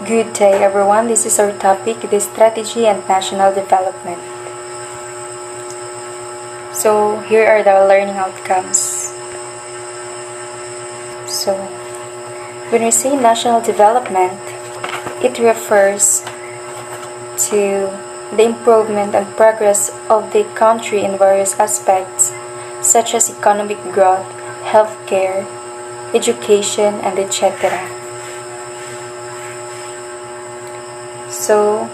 Good day, everyone. This is our topic, the strategy and national development. So, here are the learning outcomes. So, when we say national development, it refers to the improvement and progress of the country in various aspects, such as economic growth, healthcare, education, and etc. So,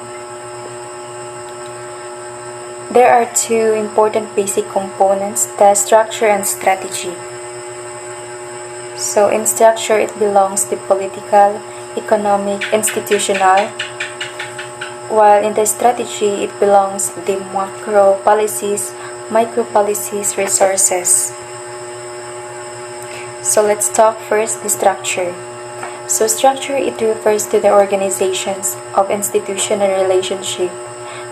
there are two important basic components, the structure and strategy. So, in structure, it belongs to political, economic, institutional, while in the strategy, it belongs to the macro policies, micro policies, resources. So, let's talk first the structure. So structure, it refers to the organizations of institution and relationship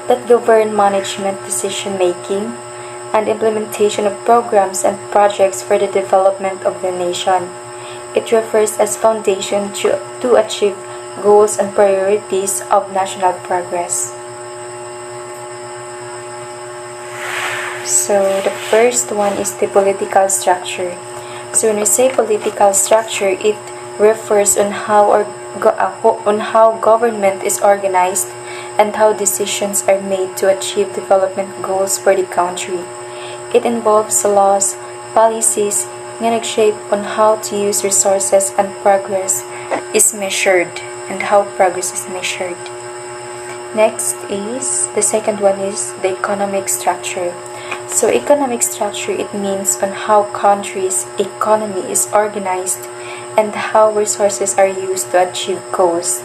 that govern management, decision-making, and implementation of programs and projects for the development of the nation. It refers as foundation to achieve goals and priorities of national progress. So the first one is the political structure. So when we say political structure, it refers on how government is organized and how decisions are made to achieve development goals for the country. It involves laws, policies, nga nag-shape on how to use resources and progress is measured and how progress is measured. Next is, the second one is the economic structure. So economic structure, it means on how country's economy is organized and how resources are used to achieve goals.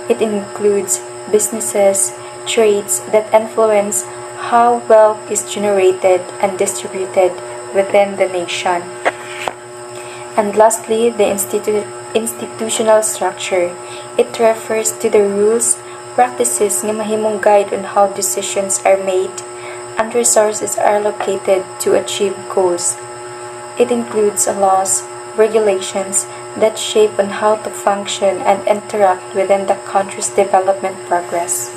It includes businesses, trades that influence how wealth is generated and distributed within the nation. And lastly, the institutional structure. It refers to the rules, practices nga mahimong guide on how decisions are made and resources are allocated to achieve goals. It includes laws, regulations that shape on how to function and interact within the country's development progress.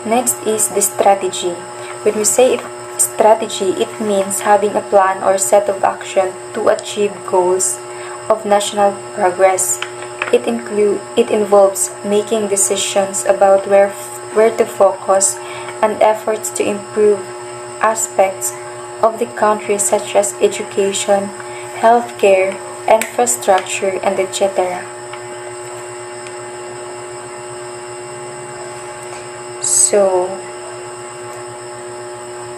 Next is the strategy. When we say strategy, it means having a plan or set of action to achieve goals of national progress. It involves making decisions about where to focus and efforts to improve aspects of the country such as education, healthcare, infrastructure, and etc. So,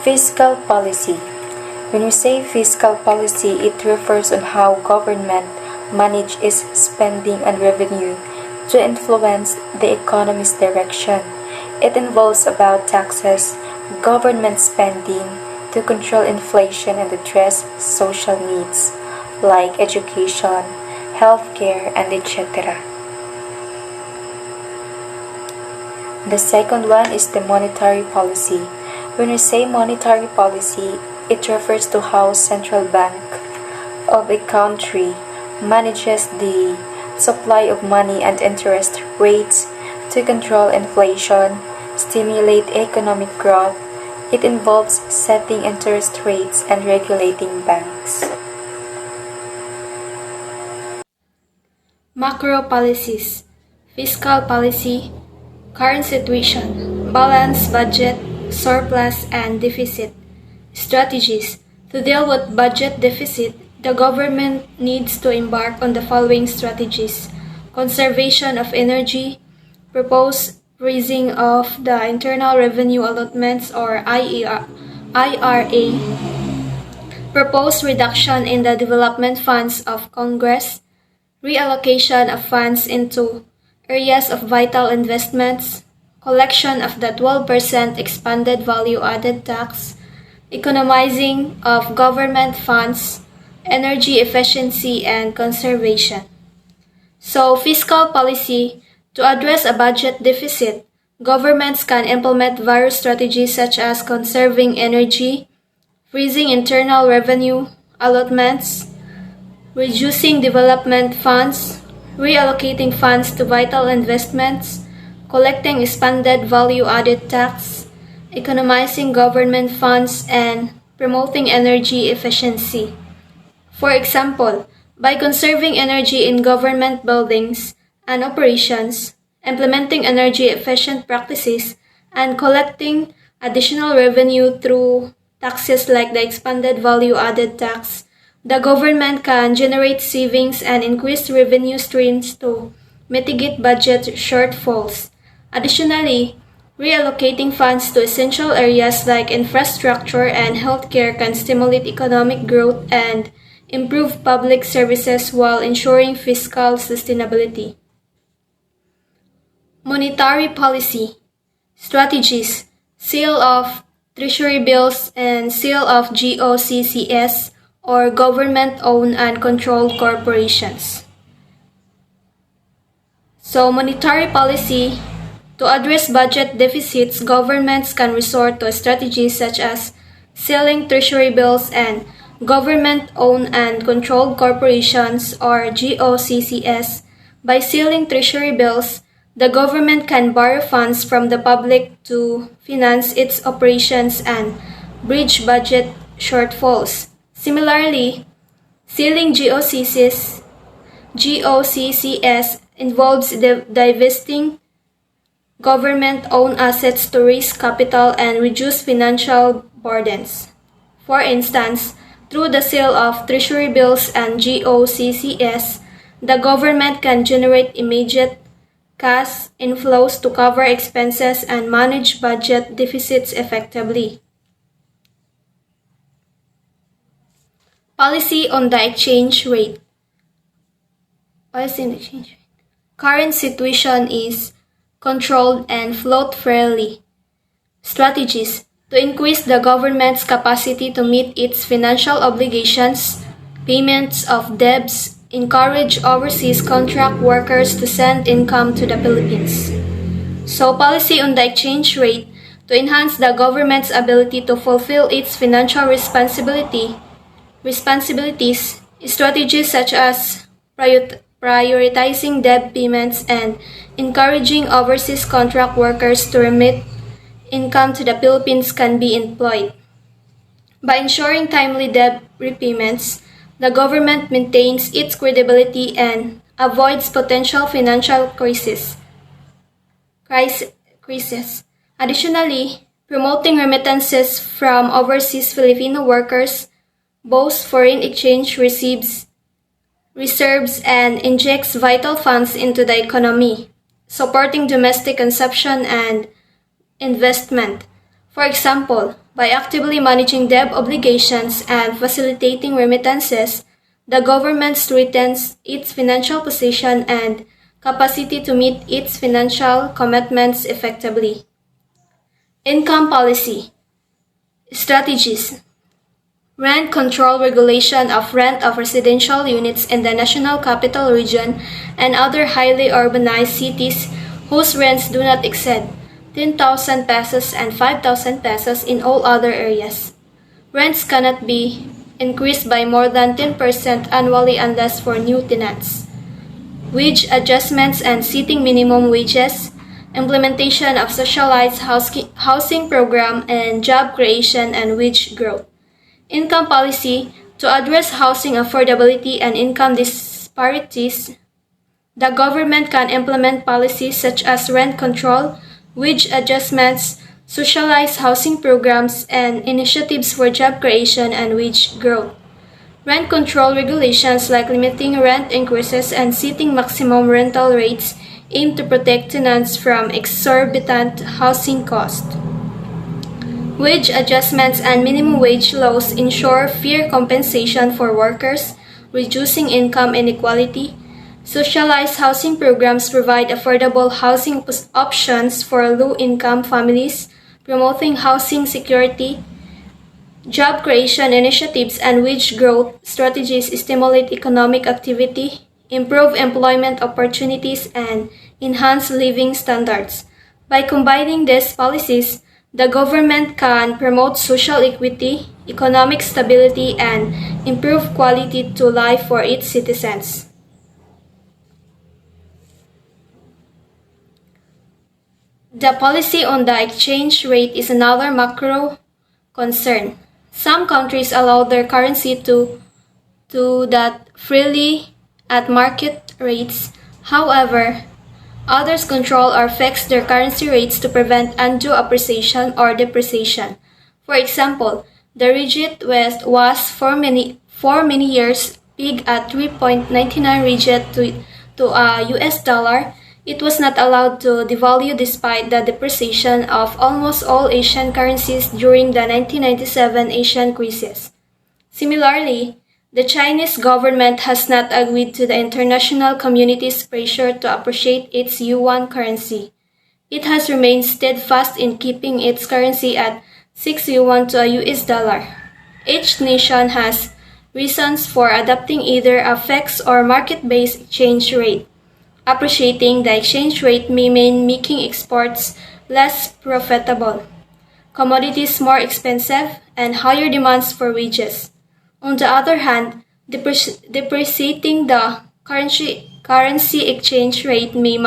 fiscal policy. When we say fiscal policy, it refers on how government manages spending and revenue to influence the economy's direction. It involves about taxes, government spending, to control inflation and address social needs like education, healthcare, and etc. The second one is the monetary policy. When we say monetary policy, it refers to how central bank of a country manages the supply of money and interest rates to control inflation, stimulate economic growth. It involves setting interest rates and regulating banks. Macro policies, fiscal policy, current situation, balanced budget, surplus, and deficit. Strategies. To deal with budget deficit, the government needs to embark on the following strategies: conservation of energy, propose raising of the Internal Revenue Allotments or IRA, propose reduction in the development funds of Congress, reallocation of funds into areas of vital investments, collection of the 12% expanded value-added tax, economizing of government funds, energy efficiency, and conservation. So, fiscal policy. To address a budget deficit, governments can implement various strategies such as conserving energy, freezing internal revenue allotments, reducing development funds, reallocating funds to vital investments, collecting expanded value-added tax, economizing government funds, and promoting energy efficiency. For example, by conserving energy in government buildings and operations, implementing energy-efficient practices, and collecting additional revenue through taxes like the expanded value-added tax, the government can generate savings and increase revenue streams to mitigate budget shortfalls. Additionally, reallocating funds to essential areas like infrastructure and healthcare can stimulate economic growth and improve public services while ensuring fiscal sustainability. Monetary policy strategies, sale of treasury bills and sale of GOCCS or government-owned and controlled corporations. So, monetary policy. To address budget deficits, governments can resort to strategies such as selling treasury bills and government-owned and controlled corporations or GOCCS. By selling treasury bills, the government can borrow funds from the public to finance its operations and bridge budget shortfalls. Similarly, selling GOCCS involves divesting government-owned assets to raise capital and reduce financial burdens. For instance, through the sale of treasury bills and GOCCS, the government can generate immediate cash inflows to cover expenses and manage budget deficits effectively. Policy on the exchange rate. Current situation is controlled and float fairly. Strategies to increase the government's capacity to meet its financial obligations, payments of debts, encourage overseas contract workers to send income to the Philippines. So, policy on the exchange rate to enhance the government's ability to fulfill its financial responsibilities, strategies such as prioritizing debt payments and encouraging overseas contract workers to remit income to the Philippines can be employed. By ensuring timely debt repayments, the government maintains its credibility and avoids potential financial crises. Additionally, promoting remittances from overseas Filipino workers boosts foreign exchange reserves and injects vital funds into the economy, supporting domestic consumption and investment. For example, by actively managing debt obligations and facilitating remittances, the government strengthens its financial position and capacity to meet its financial commitments effectively. Income policy strategies. Rent control regulation of rent of residential units in the National Capital Region and other highly urbanized cities whose rents do not exceed 10,000 pesos and 5,000 pesos in all other areas. Rents cannot be increased by more than 10% annually unless for new tenants. Wage adjustments and setting minimum wages, implementation of socialized housing program and job creation and wage growth. Income policy to address housing affordability and income disparities. The government can implement policies such as rent control, wage adjustments, socialized housing programs, and initiatives for job creation and wage growth. Rent control regulations like limiting rent increases and setting maximum rental rates aim to protect tenants from exorbitant housing costs. Wage adjustments and minimum wage laws ensure fair compensation for workers, reducing income inequality. Socialized housing programs provide affordable housing options for low-income families, promoting housing security. Job creation initiatives and wage growth strategies stimulate economic activity, improve employment opportunities, and enhance living standards. By combining these policies, the government can promote social equity, economic stability, and improve quality to life for its citizens. The policy on the exchange rate is another macro concern. Some countries allow their currency to that freely at market rates. However, others control or fix their currency rates to prevent undue appreciation or depreciation. For example, the ringgit was for many years pegged at 3.99 ringgit to a US dollar. It was not allowed to devalue despite the depreciation of almost all Asian currencies during the 1997 Asian crisis. Similarly, the Chinese government has not agreed to the international community's pressure to appreciate its yuan currency. It has remained steadfast in keeping its currency at 6 yuan to a US dollar. Each nation has reasons for adopting either a fixed or market-based exchange rate. Appreciating the exchange rate may mean making exports less profitable, commodities more expensive, and higher demands for wages. On the other hand, depreciating the currency exchange rate may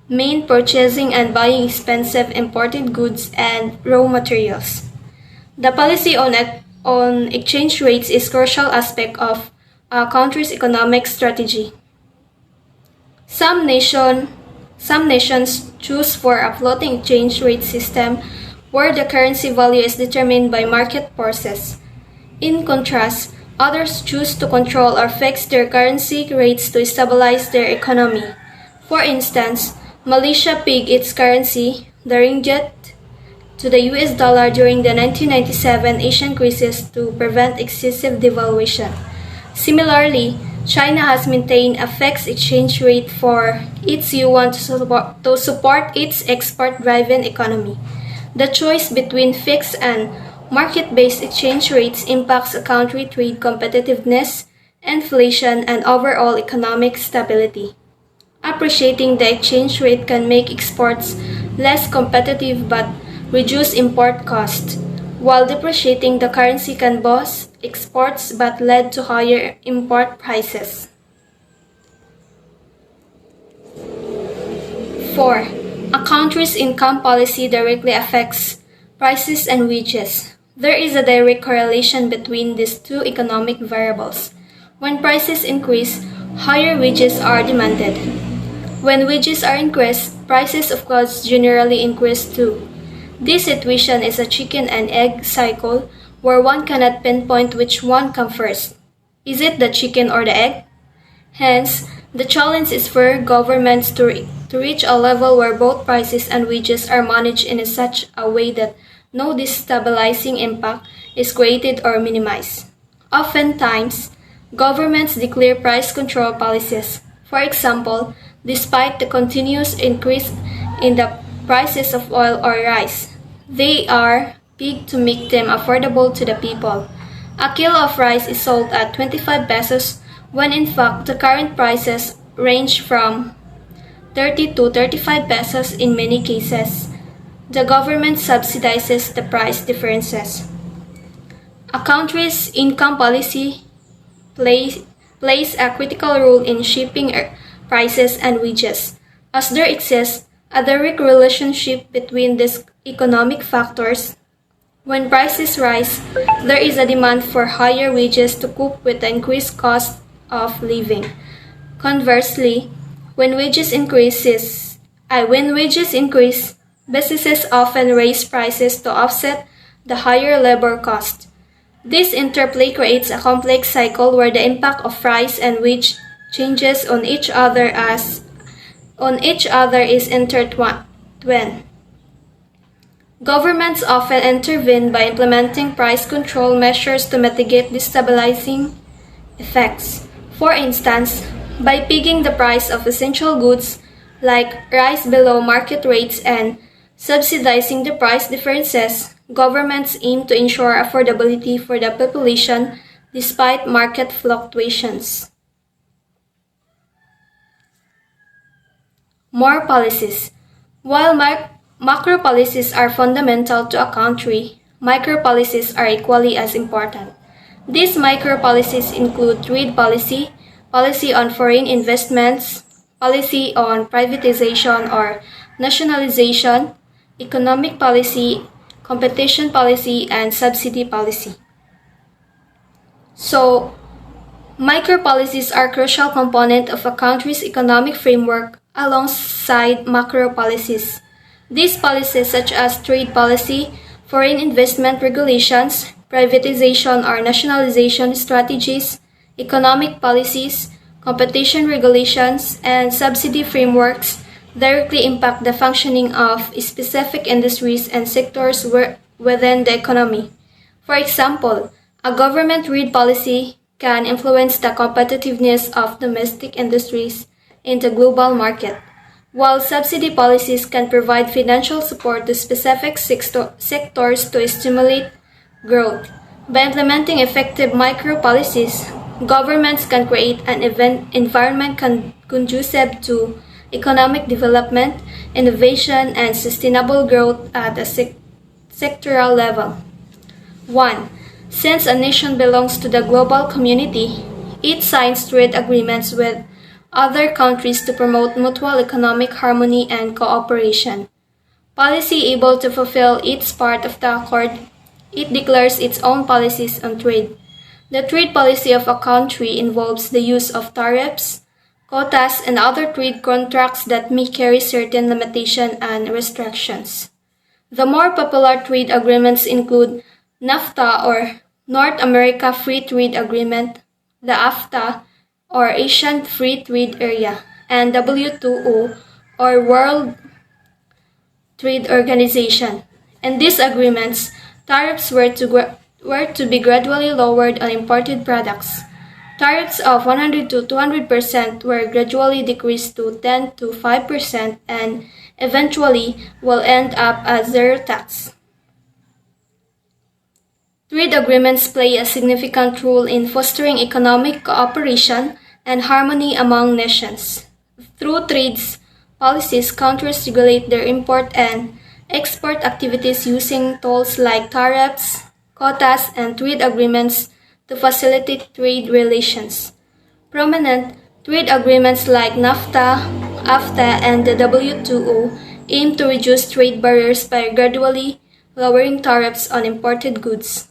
mean purchasing and buying expensive imported goods and raw materials. The policy on exchange rates is a crucial aspect of a country's economic strategy. Some nations choose for a floating exchange rate system where the currency value is determined by market forces. In contrast, others choose to control or fix their currency rates to stabilize their economy. For instance, Malaysia pegged its currency, the ringgit, to the US dollar during the 1997 Asian crisis to prevent excessive devaluation. Similarly, China has maintained a fixed exchange rate for its yuan to support its export-driven economy. The choice between fixed and market-based exchange rates impacts a country's trade competitiveness, inflation, and overall economic stability. Appreciating the exchange rate can make exports less competitive but reduce import costs, while depreciating the currency can boost exports but lead to higher import prices. 4. A country's income policy directly affects prices and wages. There is a direct correlation between these two economic variables. When prices increase, higher wages are demanded. When wages are increased, prices of goods generally increase too. This situation is a chicken and egg cycle where one cannot pinpoint which one comes first. Is it the chicken or the egg? Hence, the challenge is for governments to reach a level where both prices and wages are managed in such a way that no destabilizing impact is created or minimized. Oftentimes, governments declare price control policies. For example, despite the continuous increase in the prices of oil or rice, they are pegged to make them affordable to the people. A kilo of rice is sold at 25 pesos when in fact the current prices range from 30 to 35 pesos in many cases. The government subsidizes the price differences. A country's income policy plays a critical role in shaping prices and wages, as there exists a direct relationship between these economic factors. When prices rise, there is a demand for higher wages to cope with the increased cost of living. Conversely, when wages increase, businesses often raise prices to offset the higher labor cost. This interplay creates a complex cycle where the impact of price and wage changes on each other is intertwined. Governments often intervene by implementing price control measures to mitigate destabilizing effects. For instance, by pegging the price of essential goods like rice below market rates and subsidizing the price differences, governments aim to ensure affordability for the population despite market fluctuations. More policies. While macro policies are fundamental to a country, micro policies are equally as important. These micro policies include trade policy, policy on foreign investments, policy on privatization or nationalization, economic policy, competition policy, and subsidy policy. So, micro-policies are a crucial component of a country's economic framework alongside macro policies. These policies, such as trade policy, foreign investment regulations, privatization or nationalization strategies, economic policies, competition regulations, and subsidy frameworks, directly impact the functioning of specific industries and sectors within the economy. For example, a government trade policy can influence the competitiveness of domestic industries in the global market, while subsidy policies can provide financial support to specific sectors to stimulate growth. By implementing effective micro policies, governments can create an environment conducive to economic development, innovation, and sustainable growth at a sectoral level. 1. Since a nation belongs to the global community, it signs trade agreements with other countries to promote mutual economic harmony and cooperation. Policy able to fulfill its part of the accord, it declares its own policies on trade. The trade policy of a country involves the use of tariffs, quotas, and other trade contracts that may carry certain limitations and restrictions. The more popular trade agreements include NAFTA or North America Free Trade Agreement, the AFTA or Asian Free Trade Area, and WTO or World Trade Organization. In these agreements, tariffs were to be gradually lowered on imported products. Tariffs of 100 to 200% were gradually decreased to 10 to 5% and eventually will end up as zero tax. Trade agreements play a significant role in fostering economic cooperation and harmony among nations. Through trade policies, countries regulate their import and export activities using tools like tariffs, quotas, and trade agreements to facilitate trade relations. Prominent trade agreements like NAFTA, AFTA, and the WTO aim to reduce trade barriers by gradually lowering tariffs on imported goods.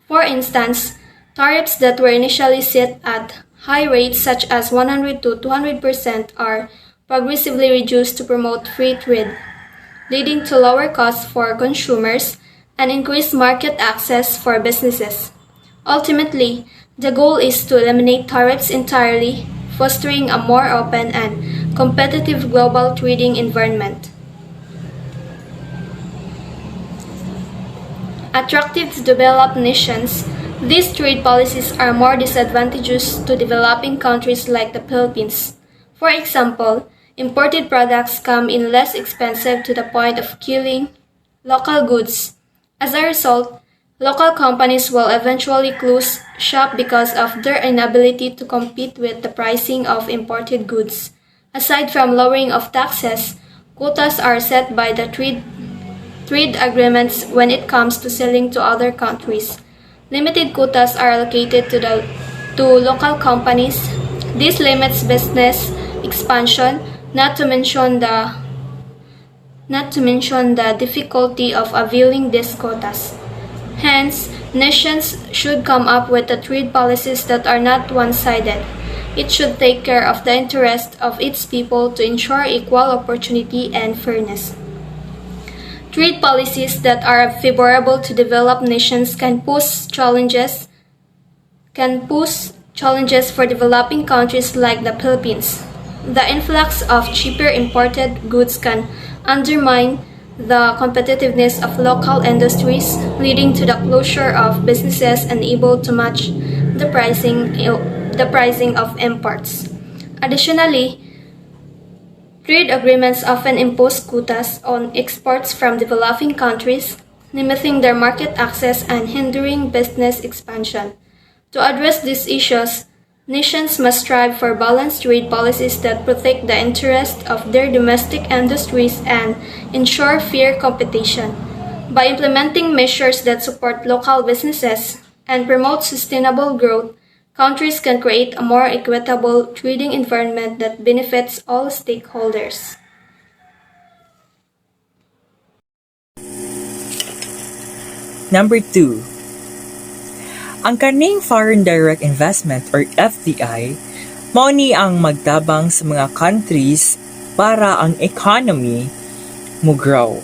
For instance, tariffs that were initially set at high rates such as 100 to 200% are progressively reduced to promote free trade, leading to lower costs for consumers and increased market access for businesses. Ultimately, the goal is to eliminate tariffs entirely, fostering a more open and competitive global trading environment. Attractive to developed nations, these trade policies are more disadvantageous to developing countries like the Philippines. For example, imported products come in less expensive to the point of killing local goods. As a result, local companies will eventually close shop because of their inability to compete with the pricing of imported goods. Aside from lowering of taxes, quotas are set by the trade agreements when it comes to selling to other countries. Limited quotas are allocated to local companies. This limits business expansion, not to mention the difficulty of availing these quotas. Hence, nations should come up with the trade policies that are not one-sided. It should take care of the interest of its people to ensure equal opportunity and fairness. Trade policies that are favorable to developed nations can pose challenges for developing countries like the Philippines. The influx of cheaper imported goods can undermine the competitiveness of local industries, leading to the closure of businesses unable to match the pricing of imports. Additionally, trade agreements often impose quotas on exports from developing countries, limiting their market access and hindering business expansion. To address these issues, nations must strive for balanced trade policies that protect the interests of their domestic industries and ensure fair competition. By implementing measures that support local businesses and promote sustainable growth, countries can create a more equitable trading environment that benefits all stakeholders. Number 2, ang kaning foreign direct investment or FDI, mao ni ang magtabang sa mga countries para ang economy mo grow.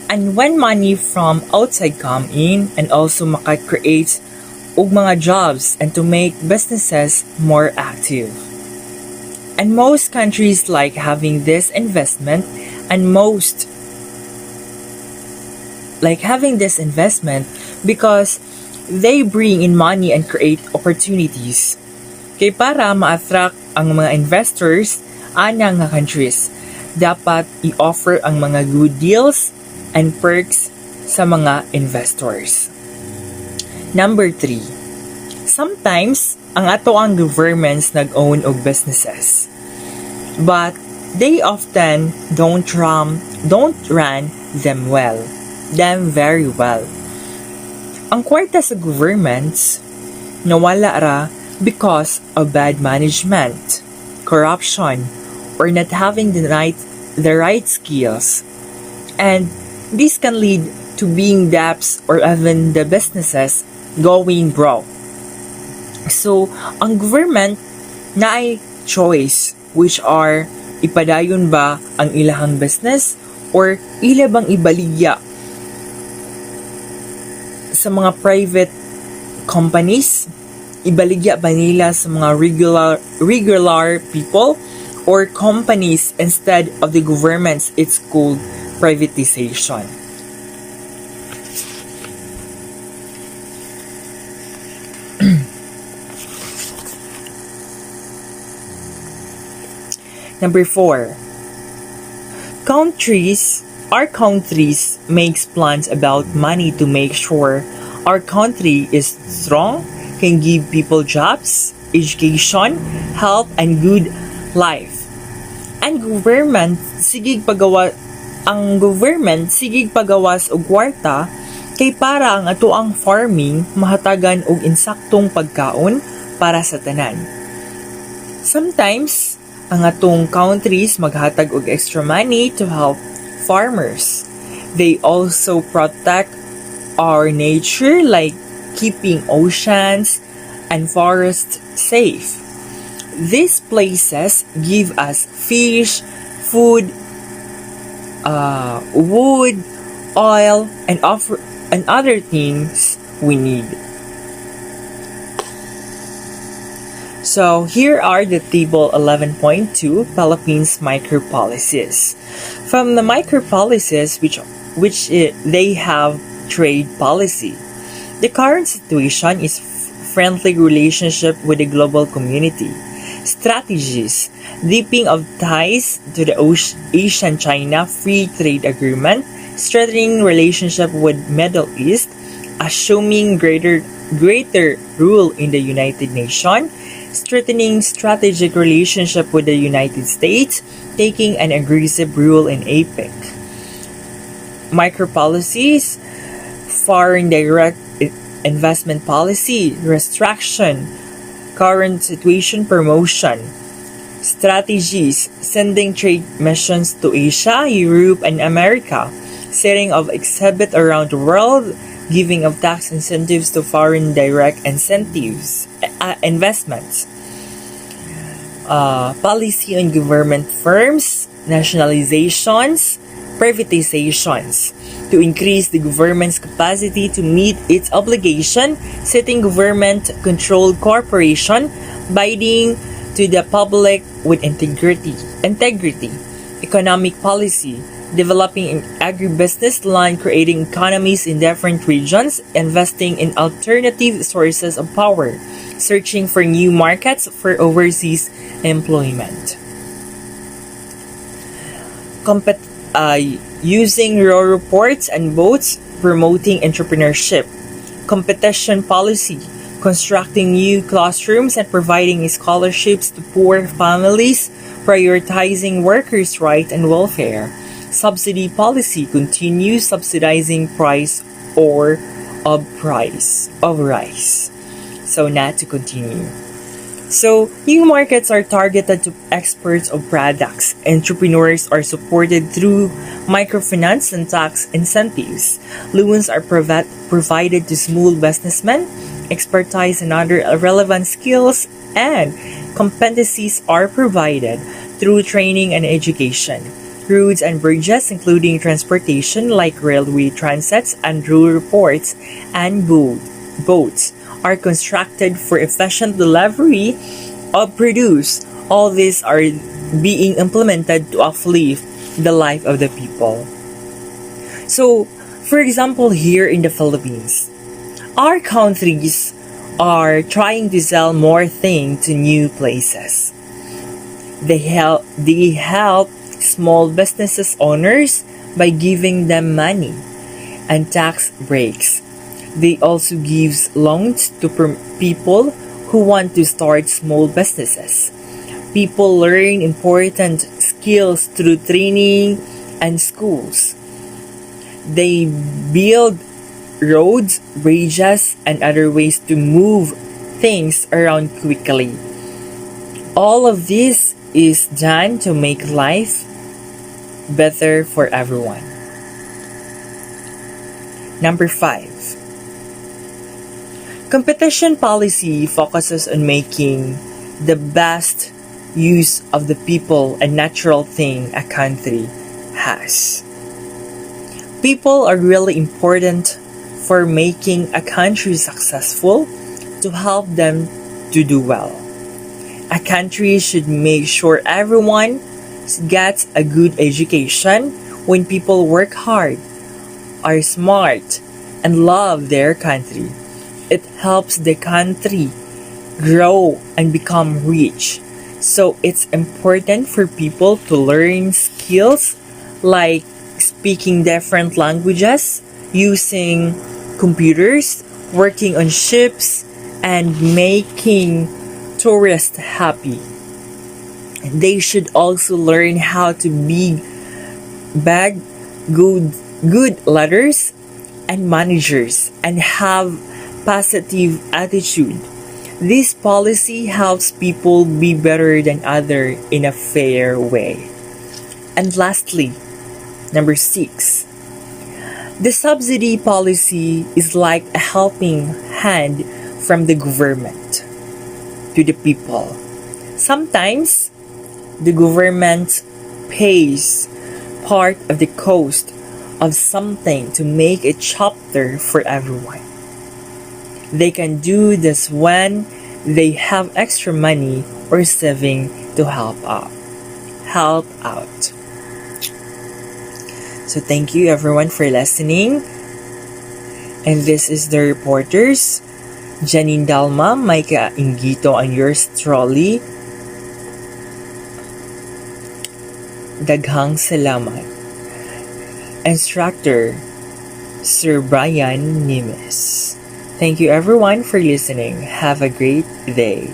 And when money from outside come in and also maka-create og mga jobs and to make businesses more active. And most countries like having this investment because they bring in money and create opportunities. Kay para ma-attract ang mga investors anang nga countries, dapat i-offer ang mga good deals and perks sa mga investors. Number 3, sometimes ang ato ang governments nag-own og businesses, but they often don't run them very well. Ang kwarta sa governments nawala ra because of bad management, corruption, or not having the right skills. And this can lead to being debts or even the businesses going broke. So, ang government na ay choice which are ipadayon ba ang ilahang business or ila bang ibaligya sa mga private companies, ibaligya ba nila sa mga regular people or companies instead of the governments. It's called privatization. Number 4, our countries makes plans about money to make sure our country is strong, can give people jobs, education, health, and good life. And government sigig pagawas og kwarta kay para ang atoang farming mahatagan og insaktong pagkaon para sa tanan. Sometimes ang atong countries maghatag og extra money to help farmers. They also protect our nature like keeping oceans and forests safe. These places give us fish, food, wood, oil, and other things we need. So here are the table 11.2 Philippines micro-policies. From the micro-policies they have trade policy. The current situation is friendly relationship with the global community. Strategies, deepening of ties to the Asian-China Free Trade Agreement, strengthening relationship with Middle East, assuming greater role in the United Nations, strengthening strategic relationship with the United States, taking an aggressive role in APEC. Micro-policies, foreign direct investment policy, restriction, current situation promotion. Strategies, sending trade missions to Asia, Europe, and America, setting of exhibit around the world, giving of tax incentives to foreign direct investments. Policy on government firms, nationalizations, privatizations, to increase the government's capacity to meet its obligation, setting government-controlled corporation, bidding to the public with integrity. Economic policy, developing an agribusiness line, creating economies in different regions, investing in alternative sources of power, searching for new markets for overseas employment. Using rural ports and boats, promoting entrepreneurship. Competition policy, constructing new classrooms and providing scholarships to poor families, prioritizing workers' rights and welfare. Subsidy policy, continue subsidizing price of rice. So not to continue. So, new markets are targeted to experts of products. Entrepreneurs are supported through microfinance and tax incentives. Loans are provided to small businessmen. Expertise and other relevant skills and competencies are provided through training and education. Roads and bridges, including transportation like railway transits and rural ports and boats, are constructed for efficient delivery of produce. All these are being implemented to uplift the life of the people. So, for example, here in the Philippines, our countries are trying to sell more things to new places. They help small businesses owners by giving them money and tax breaks. They also give loans to people who want to start small businesses. People learn important skills through training and schools. They build roads, bridges, and other ways to move things around quickly. All of this is done to make life better for everyone. Number 5. Competition policy focuses on making the best use of the people and natural thing a country has. People are really important for making a country successful to help them to do well. A country should make sure everyone gets a good education. When people work hard, are smart, and love their country, it helps the country grow and become rich. So it's important for people to learn skills like speaking different languages, using computers, working on ships, and making tourists happy. They should also learn how to be bad, good leaders and managers and have positive attitude. This policy helps people be better than others in a fair way. And lastly, number 6. The subsidy policy is like a helping hand from the government to the people. Sometimes, the government pays part of the cost of something to make it cheaper for everyone. They can do this when they have extra money or saving to help out. So thank you everyone for listening. And this is the reporters, Janin Dalma, Maica Inguito, and yours truly, Daghang salamat. Instructor, Sir Brian Nemis. Thank you everyone for listening. Have a great day.